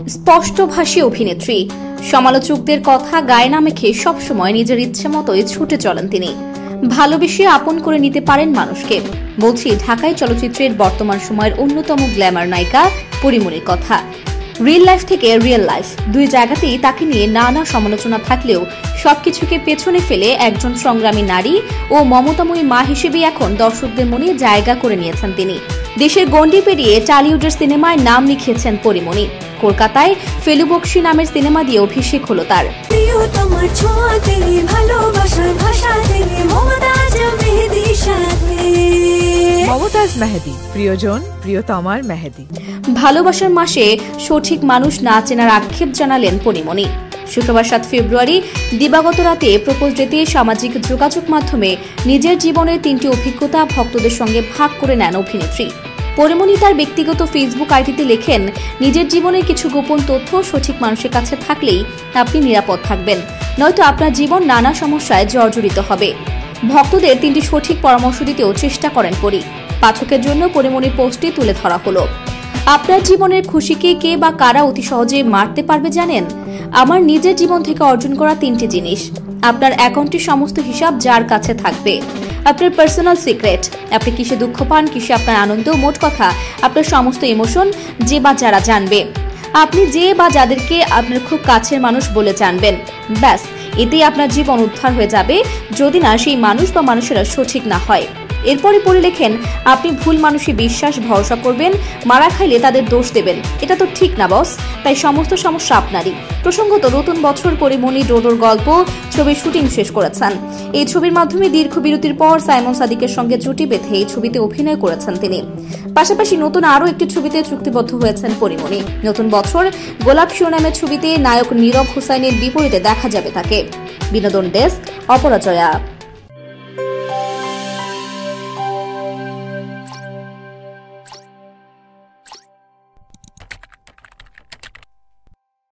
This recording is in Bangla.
স্পষ্টভাষী অভিনেত্রী, সমালোচকদের কথা গায়ে না মেখে সবসময় নিজের ইচ্ছে মতোই ছুটে চলেন তিনি। ভালোবেসে আপন করে নিতে পারেন মানুষকে। বলছি ঢাকাই চলচ্চিত্রের বর্তমান সময়ের অন্যতম গ্ল্যামার নায়িকা পরিমণির কথা। রিয়েল লাইফ থেকে রিয়েল লাইফ দুই জায়গাতেই তাকে নিয়ে নানা সমালোচনা থাকলেও সবকিছুকে পেছনে ফেলে একজন সংগ্রামী নারী ও মমতাময়ী মা হিসেবে এখন দর্শকদের মনে জায়গা করে নিয়েছেন তিনি। দেশের গণ্ডি পেরিয়ে টলিউডের সিনেমায় নাম লিখিয়েছেন পরিমণি। কলকাতায় ফেলুবক্সি নামের সিনেমা দিয়ে অভিষেক হলো তার। মমতাজ মেহেদি, প্রিয়জন প্রিয়তমার মেহেদি। ভালোবাসার মাসে সঠিক মানুষ না চেনার আক্ষেপ জানালেন পরিমণি। শুক্রবার 7 ফেব্রুয়ারি দিবাগত রাতে প্রপোজ ডেতে সামাজিক যোগাযোগ মাধ্যমে নিজের জীবনের 3টি অভিজ্ঞতা ভক্তদের সঙ্গে ভাগ করে নেন অভিনেত্রী। পরিমণি তার ব্যক্তিগত ফেসবুক আইডিতে লেখেন, নিজের জীবনের কিছু গোপন তথ্য সঠিক মানুষের কাছে থাকলেই আপনি নিরাপদ থাকবেন, নয়তো আপনার জীবন নানা সমস্যায় জর্জরিত হবে। ভক্তদের 3টি সঠিক পরামর্শ দিতেও চেষ্টা করেন পরি। পাঠকের জন্য পরিমণির পোস্টে তুলে ধরা হলো, আপনার জীবনের খুশিকে কে বা কারা অতি সহজে মারতে পারবে জানেন? আমার নিজের জীবন থেকে অর্জন করা 3টি জিনিস। আপনার অ্যাকাউন্টের সমস্ত হিসাব যার কাছে থাকবে, আপনার পার্সোনাল সিক্রেট, আপনি কিসে দুঃখ পান, কিসে আপনার আনন্দ, মোট কথা আপনার সমস্ত ইমোশন যে বা যারা জানবে, আপনি যে বা যাদেরকে আপনার খুব কাছের মানুষ বলে জানবেন, ব্যাস এতেই আপনার জীবন উদ্ধার হয়ে যাবে, যদি না সেই মানুষ বা মানুষেরা সঠিক না হয়। এরপরে পরে লেখেন, আপনি ভুল মানুষে বিশ্বাস ভরসা করবেন, মারা খাইলে তাদের দোষ দেবেন, এটা তো ঠিক না বস, তাই সমস্ত সমস্যা আপনারই। প্রসঙ্গত নতুন বছর পরিমণি ডোডোর গল্প ছবির শুটিং শেষ করেছেন। এই ছবির মাধ্যমে দীর্ঘ বিরতির পর সাইমন সাদিকের সঙ্গে জুটি বেঁধে এই ছবিতে অভিনয় করেছেন তিনি। পাশাপাশি নতুন আরও একটি ছবিতে চুক্তিবদ্ধ হয়েছেন পরিমণি। নতুন বছর গোলাপ শিরোনামের ছবিতে নায়ক নীরব হুসাইনের বিপরীতে দেখা যাবে তাকে। বিনোদন ডেস্ক, অপরাজয়া।